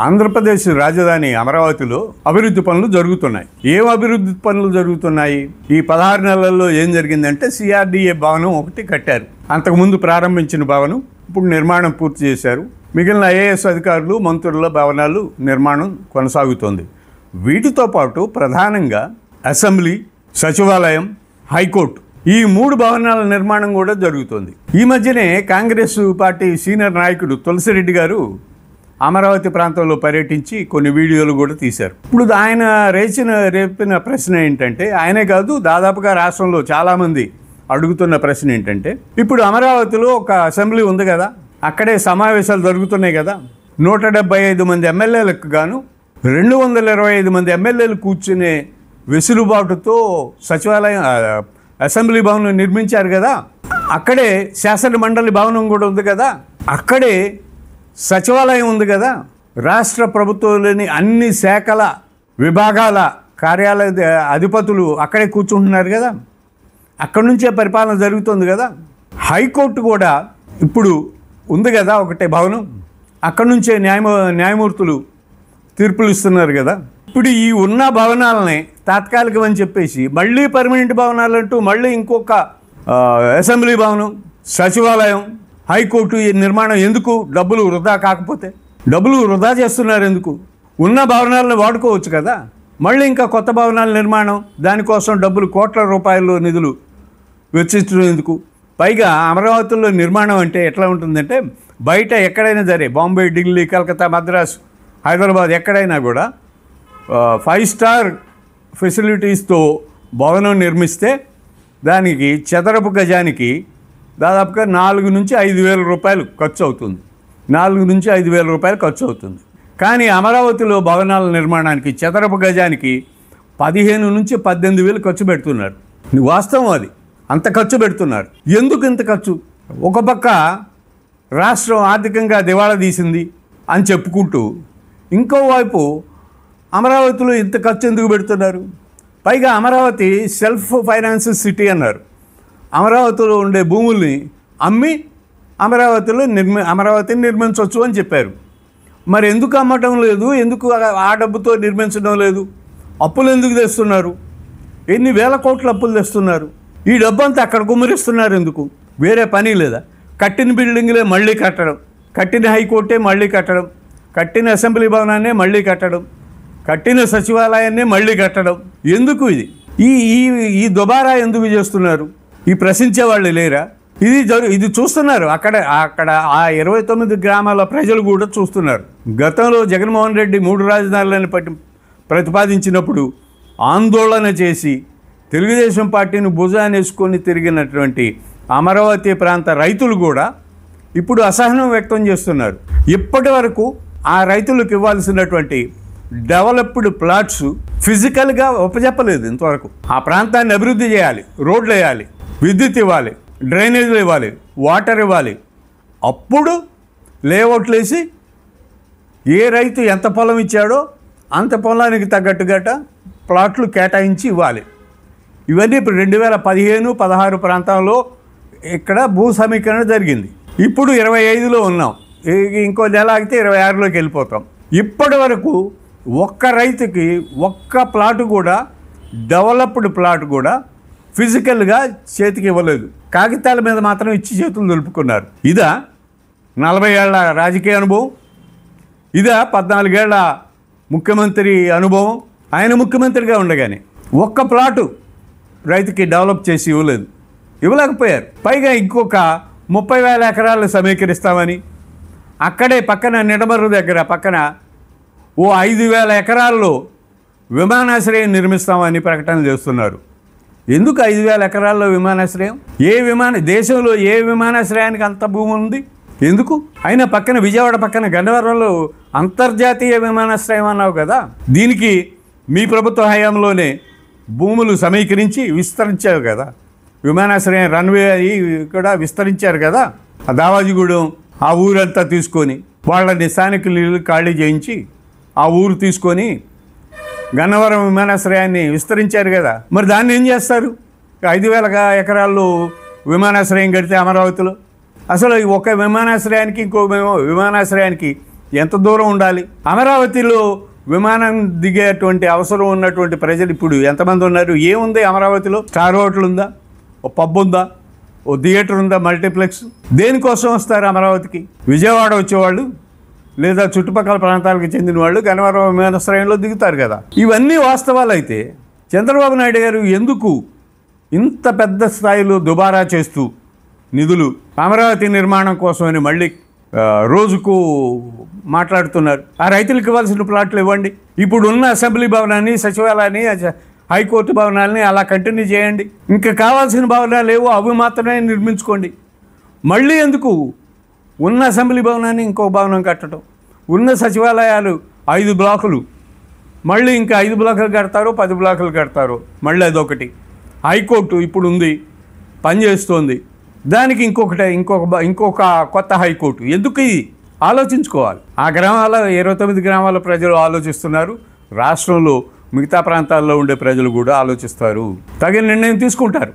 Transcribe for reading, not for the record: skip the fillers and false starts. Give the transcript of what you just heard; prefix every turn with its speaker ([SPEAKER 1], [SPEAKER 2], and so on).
[SPEAKER 1] ఆంధ్రప్రదేశ్ రాజధాని అమరావతిలో అభివృద్ధి పనులు జరుగుతున్నాయి. ఏం అభివృద్ధి పనులు జరుగుతున్నాయి? ఈ 16 నెలల్లో ఏం జరిగిందంటే సిఆర్డీఏ భవనం ఒకటి కట్టారు. అంతకుముందు ప్రారంభించిన భవనం ఇప్పుడు నిర్మాణం పూర్తి చేశారు. మిగిలిన ఐఏఎస్ అధికారులు, మంత్రుల భవనాలు నిర్మాణం కొనసాగుతోంది. వీటితో పాటు ప్రధానంగా అసెంబ్లీ, సచివాలయం, హైకోర్టు ఈ 3 భవనాల నిర్మాణం కూడా జరుగుతోంది. ఈ మధ్యనే కాంగ్రెస్ పార్టీ సీనియర్ నాయకుడు తులసిరెడ్డి గారు అమరావతి ప్రాంతంలో పర్యటించి కొన్ని వీడియోలు కూడా తీశారు. ఇప్పుడు ఆయన రేపిన ప్రశ్న ఏంటంటే, ఆయనే కాదు దాదాపుగా రాష్ట్రంలో చాలామంది అడుగుతున్న ప్రశ్న ఏంటంటే, ఇప్పుడు అమరావతిలో ఒక అసెంబ్లీ ఉంది కదా, అక్కడే సమావేశాలు జరుగుతున్నాయి కదా, 175 మంది ఎమ్మెల్యేలకు గాను 225 మంది ఎమ్మెల్యేలు కూర్చునే వెసులుబాటుతో సచివాలయం అసెంబ్లీ భవనం నిర్మించారు కదా, అక్కడే శాసన మండలి భవనం కూడా ఉంది కదా, అక్కడే సచివాలయం ఉంది కదా, రాష్ట్ర ప్రభుత్వంలోని అన్ని శాఖల విభాగాల కార్యాలయ అధిపతులు అక్కడే కూర్చుంటున్నారు కదా, అక్కడి నుంచే పరిపాలన జరుగుతుంది కదా, హైకోర్టు కూడా ఇప్పుడు ఉంది కదా ఒకటే భవనం, అక్కడి నుంచే న్యాయమూర్తులు తీర్పులు ఇస్తున్నారు కదా. ఇప్పుడు ఈ ఉన్న భవనాలని తాత్కాలికం అని చెప్పేసి మళ్ళీ పర్మనెంట్ భవనాలంటూ మళ్ళీ ఇంకొక అసెంబ్లీ భవనం, సచివాలయం, హైకోర్టు ఈ నిర్మాణం ఎందుకు? డబ్బులు వృధా కాకపోతే డబ్బులు వృధా చేస్తున్నారు ఎందుకు? ఉన్న భవనాలను వాడుకోవచ్చు కదా, మళ్ళీ ఇంకా కొత్త భవనాల నిర్మాణం, దానికోసం డబ్బులు కోట్ల రూపాయలు నిధులు వెచ్చించడం ఎందుకు? పైగా అమరావతిలో నిర్మాణం అంటే ఎట్లా ఉంటుందంటే, బయట ఎక్కడైనా సరే బాంబే, ఢిల్లీ, కలకత్తా, మద్రాసు, హైదరాబాద్ ఎక్కడైనా కూడా 5 స్టార్ ఫెసిలిటీస్తో భవనం నిర్మిస్తే దానికి చదరపు గజానికి దాదాపుగా 4 నుంచి 5 వేల రూపాయలు ఖర్చు అవుతుంది. 4 నుంచి 5 వేల రూపాయలు ఖర్చు అవుతుంది. కానీ అమరావతిలో భవనాల నిర్మాణానికి చదరపు గజానికి 15 నుంచి 18 వేలు ఖర్చు పెడుతున్నారు. వాస్తవం అది, అంత ఖర్చు పెడుతున్నారు. ఎందుకు ఇంత ఖర్చు? ఒక పక్క రాష్ట్రం ఆర్థికంగా దివాళా తీసింది అని చెప్పుకుంటూ, ఇంకోవైపు అమరావతిలో ఇంత ఖర్చు ఎందుకు పెడుతున్నారు? పైగా అమరావతి సెల్ఫ్ ఫైనాన్స్ సిటీ అన్నారు. అమరావతిలో ఉండే భూముల్ని అమ్మి అమరావతిని నిర్మించవచ్చు అని చెప్పారు. మరి ఎందుకు అమ్మటం లేదు? ఎందుకు ఆ డబ్బుతో నిర్మించడం లేదు? అప్పులు ఎందుకు తెస్తున్నారు? ఎన్ని వేల కోట్ల అప్పులు తెస్తున్నారు? ఈ డబ్బు అంతా అక్కడ కుమ్మరిస్తున్నారు ఎందుకు? వేరే పని లేదా? కట్టిన బిల్డింగ్లే మళ్ళీ కట్టడం, కట్టిన హైకోర్టే మళ్ళీ కట్టడం, కట్టిన అసెంబ్లీ భవనాన్నే మళ్ళీ కట్టడం, కట్టిన సచివాలయాన్నే మళ్ళీ కట్టడం. ఎందుకు ఇది? ఈ దుబారా ఎందుకు చేస్తున్నారు? ఈ ప్రశ్నించే వాళ్ళు లేరా? ఇది చూస్తున్నారు. అక్కడ ఆ 29 గ్రామాల ప్రజలు కూడా చూస్తున్నారు. గతంలో జగన్మోహన్ రెడ్డి 3 రాజధానులను ప్రతిపాదించినప్పుడు ఆందోళన చేసి తెలుగుదేశం పార్టీని భుజానేసుకొని తిరిగినటువంటి అమరావతి ప్రాంత రైతులు కూడా ఇప్పుడు అసహనం వ్యక్తం చేస్తున్నారు. ఇప్పటి వరకు ఆ రైతులకు ఇవ్వాల్సినటువంటి డెవలప్డ్ ప్లాట్స్ ఫిజికల్గా ఒప్పజెప్పలేదు ఇంతవరకు. ఆ ప్రాంతాన్ని అభివృద్ధి చేయాలి, రోడ్లు వేయాలి, విద్యుత్ ఇవ్వాలి, డ్రైనేజీలు ఇవ్వాలి, వాటర్ ఇవ్వాలి. అప్పుడు లేఅవుట్లు వేసి ఏ రైతు ఎంత పొలం ఇచ్చాడో అంత పొలానికి తగ్గట్టుగట ప్లాట్లు కేటాయించి ఇవ్వాలి. ఇవన్నీ ఇప్పుడు 2015-16 ప్రాంతంలో ఇక్కడ భూ సమీకరణ జరిగింది. ఇప్పుడు 25లో ఉన్నాం. ఇంకో నెల ఆగితే 26లోకి వెళ్ళిపోతాం. ఇప్పటి వరకు ఒక్క రైతుకి ఒక్క ప్లాటు కూడా, డెవలప్డ్ ప్లాట్ కూడా ఫిజికల్గా చేతికి ఇవ్వలేదు. కాగితాల మీద మాత్రం ఇచ్చి చేతులు దులుపుకున్నారు. ఇదా 40 ఏళ్ల రాజకీయ అనుభవం? ఇదా 14 ఏళ్ల ముఖ్యమంత్రి అనుభవం? ఆయన ముఖ్యమంత్రిగా ఉండగానే ఒక్క ప్లాటు రైతుకి డెవలప్ చేసి ఇవ్వలేకపోయారు. పైగా ఇంకొక 30,000 ఎకరాలు సమీకరిస్తామని, అక్కడే పక్కన నిడమర్రు దగ్గర పక్కన 5,000 ఎకరాల్లో విమానాశ్రయం నిర్మిస్తామని ప్రకటన చేస్తున్నారు. ఎందుకు 5,000 ఎకరాల్లో విమానాశ్రయం? దేశంలో ఏ విమానాశ్రయానికి అంత భూమి ఉంది? ఎందుకు? అయినా పక్కన విజయవాడ పక్కన గన్నవరంలో అంతర్జాతీయ విమానాశ్రయం అన్నావు కదా, దీనికి మీ ప్రభుత్వ హయాంలోనే భూములు సమీకరించి విస్తరించారు కదా, విమానాశ్రయం రన్వే కూడా విస్తరించారు కదా. ఆ దావాజిగూడెం ఆ ఊరంతా తీసుకొని వాళ్ళని స్థానికులు ఖాళీ చేయించి ఆ ఊరు తీసుకొని గన్నవరం విమానాశ్రయాన్ని విస్తరించారు కదా. మరి దాన్ని ఏం చేస్తారు? 5,000 ఎకరాల్లో విమానాశ్రయం కడితే అమరావతిలో అసలు ఒక విమానాశ్రయానికి ఇంకో విమానాశ్రయానికి ఎంత దూరం ఉండాలి? అమరావతిలో విమానం దిగేటువంటి అవసరం ఉన్నటువంటి ప్రజలు ఇప్పుడు ఎంతమంది ఉన్నారు? ఏముంది అమరావతిలో? స్టార్ హోటల్ ఉందా? ఓ పబ్ ఉందా? ఓ థియేటర్ ఉందా? మల్టీప్లెక్స్? దేనికోసం వస్తారు అమరావతికి? విజయవాడ వచ్చేవాళ్ళు లేదా చుట్టుపక్కల ప్రాంతాలకు చెందిన వాళ్ళు గన్నవరం విమానాశ్రయంలో దిగుతారు కదా. ఇవన్నీ వాస్తవాలు అయితే చంద్రబాబు నాయుడు గారు ఎందుకు ఇంత పెద్ద స్థాయిలో దుబారా చేస్తూ నిధులు అమరావతి నిర్మాణం కోసమని మళ్ళీ రోజుకు మాట్లాడుతున్నారు? ఆ రైతులకు ఇవ్వాల్సిన ప్లాట్లు ఇవ్వండి. ఇప్పుడు ఉన్న అసెంబ్లీ భవనాన్ని, సచివాలయాన్ని, హైకోర్టు భవనాలని అలా కంటిన్యూ చేయండి. ఇంకా కావాల్సిన భవనాలు ఏవో అవి మాత్రమే నిర్మించుకోండి. మళ్ళీ ఎందుకు ఉన్న అసెంబ్లీ భవనాన్ని ఇంకో భవనం కట్టడం, ఉన్న సచివాలయాలు 5 బ్లాకులు మళ్ళీ ఇంకా 5 బ్లాకులు కడతారో 10 బ్లాకులు కడతారో మళ్ళీ అదొకటి. హైకోర్టు ఇప్పుడు ఉంది, పనిచేస్తోంది, దానికి ఇంకొక కొత్త హైకోర్టు. ఎందుకు? ఇది ఆలోచించుకోవాలి. ఆ గ్రామాల 29 గ్రామాల ప్రజలు ఆలోచిస్తున్నారు. రాష్ట్రంలో మిగతా ప్రాంతాల్లో ఉండే ప్రజలు కూడా ఆలోచిస్తారు. తగిన నిర్ణయం తీసుకుంటారు.